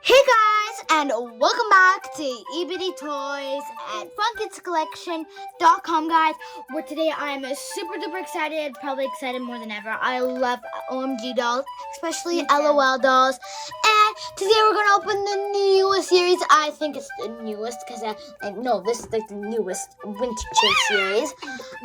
Hey guys, and welcome back to EBD Toys at FunKidsCollection.com, guys. Where today I am super duper excited, probably excited more than ever. I love OMG dolls, especially LOL dolls. And today we're gonna open the newest series. I think it's the newest because no, this is like the newest Winter Chase series.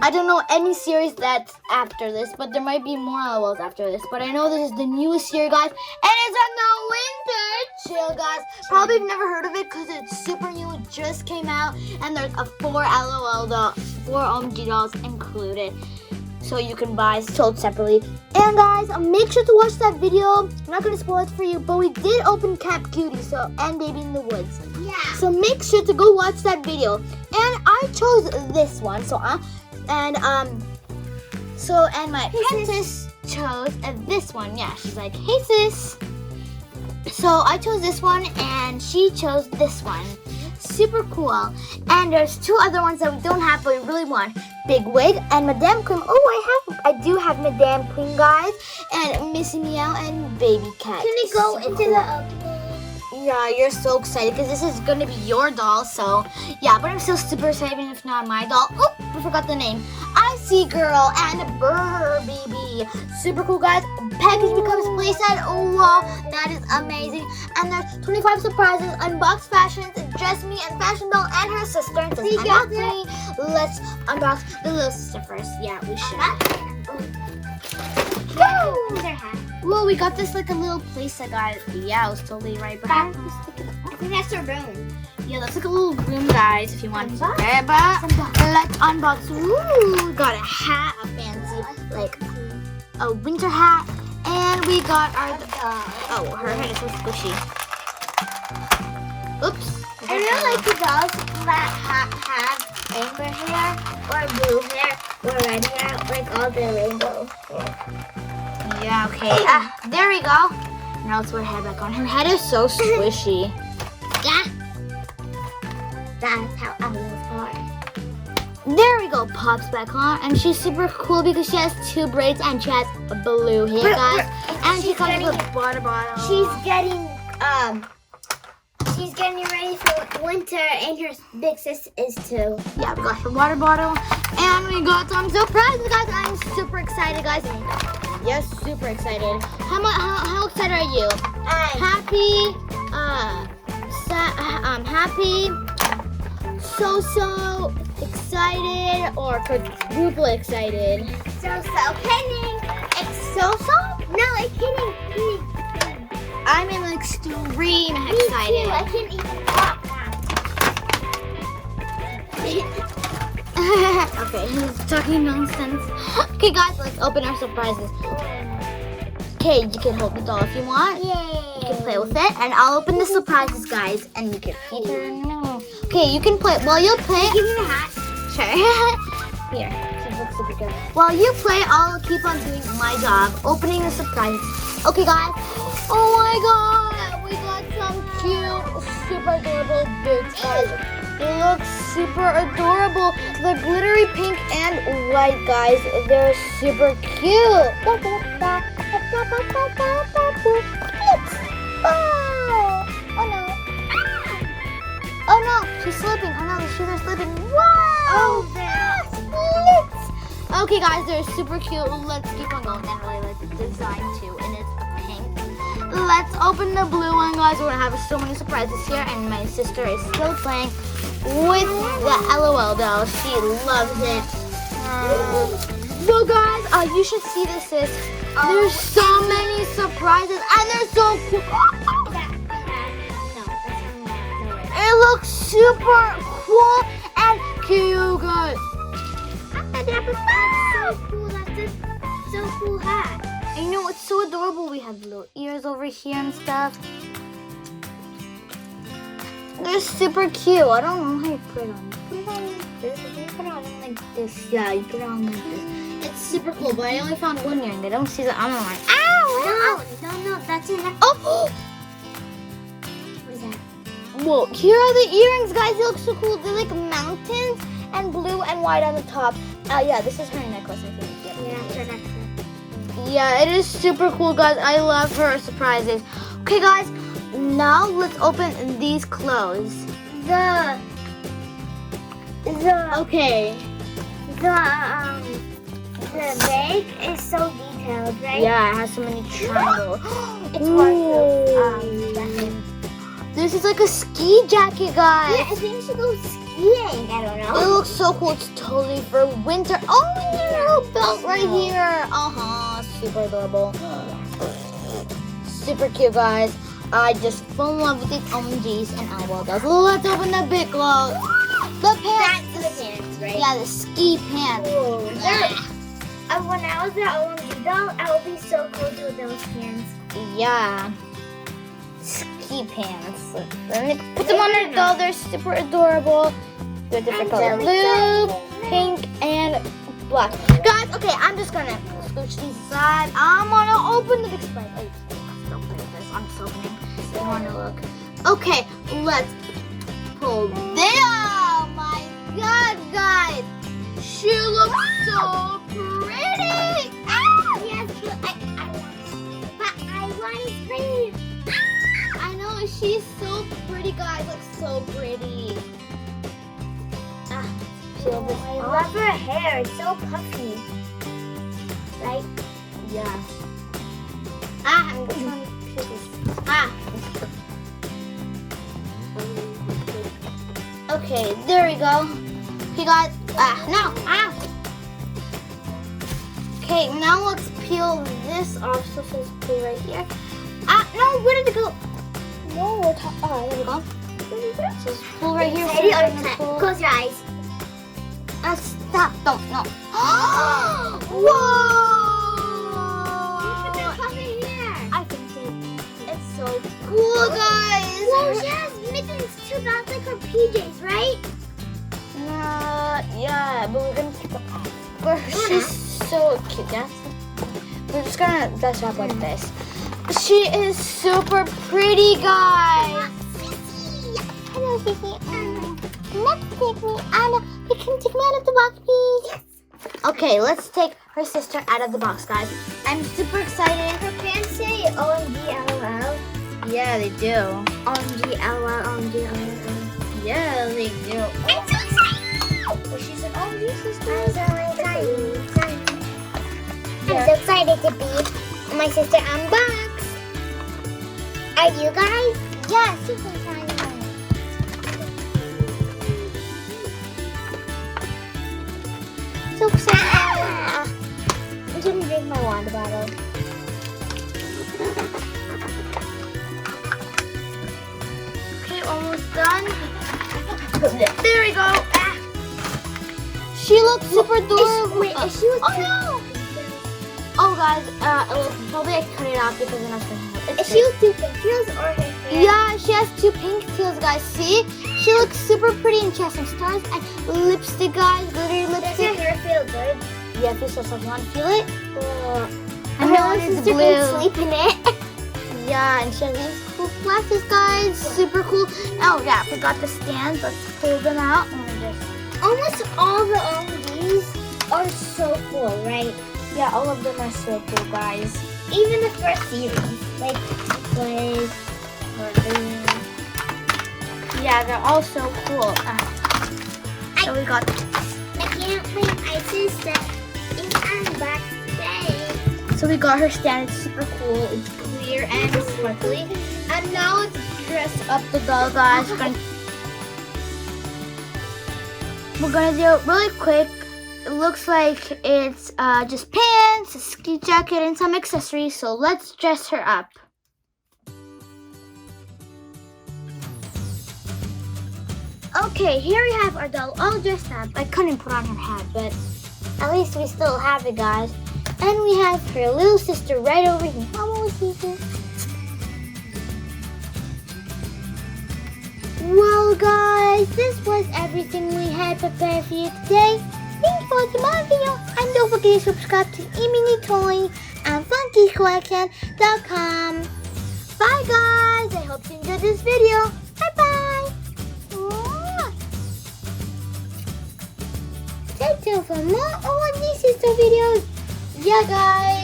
I don't know any series that's after this, but there might be more LOLs after this. But I know this is the newest series, guys, and it's on the Winter Chill, guys. Probably have never heard of it because it's super new. It just came out, and there's a 4 LOL dolls, 4 OMG dolls included, so you can buy sold separately. And guys, make sure to watch that video. I'm not gonna spoil it for you, but we did open Cap Cutie, and Baby in the Woods. Yeah. So make sure to go watch that video. And I chose this one. And my princess chose this one. Yeah, she's like, hey sis. So I chose this one, and she chose this one. Super cool. And there's 2 other ones that we don't have, but we really want. Big Wig and Madame Queen. Oh, I do have Madame Queen, guys, and Missy Meow and Baby Cat. Can we go into the opening? Yeah, you're so excited because this is gonna be your doll. So yeah, but I'm still super excited even if not my doll. Oh, we forgot the name. Icy Gurl BRRR BB. Super cool, guys. Package becomes playset. Oh wow, that is amazing. And there's 25 surprises, unboxed fashions, Dress Me and Fashion Doll and her sister. And says, let's unbox the little sister first. Yeah, we should. Well, we got this like a little playset, guys. Yeah, I was totally right. But I think that's her room. yeah, that's like a little room, guys. If you want to grab it, let's unbox. Ooh, got a hat, a fancy like a winter hat, and we got our. Oh, her head is so squishy. Oops. I really like the dolls that have amber hair, or blue hair, or red hair, like all the rainbow. Yeah, okay. There we go. Now let's put her head back on. Her head is so squishy. Yeah. That's how owls are. There we go. Pops back on. And she's super cool because she has 2 braids and she has a blue hair, guys. And she comes with a water bottle. She's getting ready for winter, and her big sis is too. Yeah, we got her water bottle. And we got some surprises, guys. I'm super excited, guys. Yes, super excited. How excited are you? Happy, happy, so excited, or quadruple excited? So kidding. So? No, like kidding. I'm in extreme excited. I can't even talk now. Okay, he's talking nonsense. Okay, guys, let's open our surprises. Okay, you can hold the doll if you want. Yay! You can play with it, and I'll open the surprises, guys, and you can feed her. Okay, you can play. While you play, give me the hat. Sure. Here, she looks super good. While you play, I'll keep on doing my job, opening the surprises. Okay, guys. Oh my God, we got some cute, super adorable boots, guys. They look super adorable. They're glittery pink and white, guys. They're super cute. Oh no, she's slipping. Oh no, the shoes are slipping. Wow! Oh, Splits! Okay, guys, they're super cute. Let's keep on going. And really like the design too, and it's pink. Let's open the blue one, guys. We're gonna have so many surprises here, and my sister is still playing with the LOL doll. She loves it. So guys, you should see this, sis. There's so many surprises, and they're so cool. It looks super cool and cute, guys. That's so cool. That's a so cool hat. I know, it's so adorable. We have little ears over here and stuff. They're super cute. I don't know how you put it on. Put it on like this. I think you put it on like this. Yeah, you put it on like this. It's super cool, but I only found 1 earring. I don't see the other one. Ow! No, that's it. Oh! What is that? Whoa, here are the earrings, guys. They look so cool. They're like mountains and blue and white on the top. Yeah, this is her necklace, I think. Yeah, that's her necklace. Yeah, it is super cool, guys. I love her surprises. Okay, guys, Now let's open these clothes. Okay. The bag is so detailed, right? Yeah, it has so many triangles. It's waterproof. Jacket. This is like a ski jacket, guys. Yeah, I think we should go skiing. I don't know. It looks so cool. It's totally for winter. Oh, and there's a little belt right here. Super adorable. Super cute, guys. I just fell in love with these OMGs and eyeball dolls. Let's open the big clothes. The pants. That's the pants, right? Yeah, the ski pants. Cool. When I was at OMG doll, I would be so cool with those pants. Yeah. Ski pants. Let me put them on our doll. They're super adorable. They're different colors. Blue, pink, and black. Guys, okay, I'm just gonna scooch these aside. I'm gonna open the big spread. Don't play with this. I'm just opening. I want to look. Okay, let's pull this. Oh my god, guys. She looks so pretty. Yes, but I want to scream. I know, she's so pretty, guys. Looks so pretty. I love her hair. It's so puffy. Right? Yeah. I'm just trying to put this. Okay, there we go. Okay, guys. Okay, now let's peel this off. So it says peel right here. No, where did it go? No, there we go. It says pull right here. Say the other time. Close your eyes. Stop! Don't no. Whoa! Look at that puffy hair. I think it's so cool, guys. Whoa, she has mittens too. That's like her PJs, right? Yeah, but we're gonna take them off. But she's so cute. We're just gonna dress her up like this. She is super pretty, guys. Hello, Sissy. Let's take me out. You can take me out of the box, please. Yes. Okay, let's take her sister out of the box, guys. I'm super excited. Her pants say OMG LOL. Yeah, they do. OMG LOL, OMG LOL. Yeah, they do. I'm so excited. Well, she's an OMG sister. I'm so excited. I'm so excited to be my sister unboxed. Are you guys? Yeah, super excited. So excited. I'm gonna drink my water bottle. Okay, almost done. There we go. She looks super adorable. Wait, is she with oh no! Oh guys, probably I cut it off because then I was gonna have it. Is she with two pigtails or her hair? Yeah, she has two pink tails, guys. See? She looks super pretty and she has some stars and lipstick, guys. Glittery Does lipstick. your hair feel good? Yeah, if you still want to feel it. I know my sister can sleep in it. Yeah, and she has these cool glasses, guys. Super cool. Oh yeah, I forgot the stands. Let's pull them out. Almost all the OMGs are so cool, right? Yeah, all of them are so cool, guys. Even the first series, like Blaze, Yeah, they're all so cool. So we got. I can't wait. My sister is unboxed today. So we got her stand. It's super cool. It's clear and sparkly. And now let's dress up the doll, guys. We're gonna do it really quick. It looks like it's just pants, a ski jacket, and some accessories. So let's dress her up. Okay, here we have our doll all dressed up. I couldn't put on her hat, but at least we still have it, guys. And we have her little sister right over here. Mama was here. Well, guys, this was everything we had prepared for you today. Thanks for watching my video, and don't forget to subscribe to EBD Toys and funkycollection.com. Bye, guys. I hope you enjoyed this video. Bye-bye. Stay tuned for more OMG sister videos. Yeah, guys.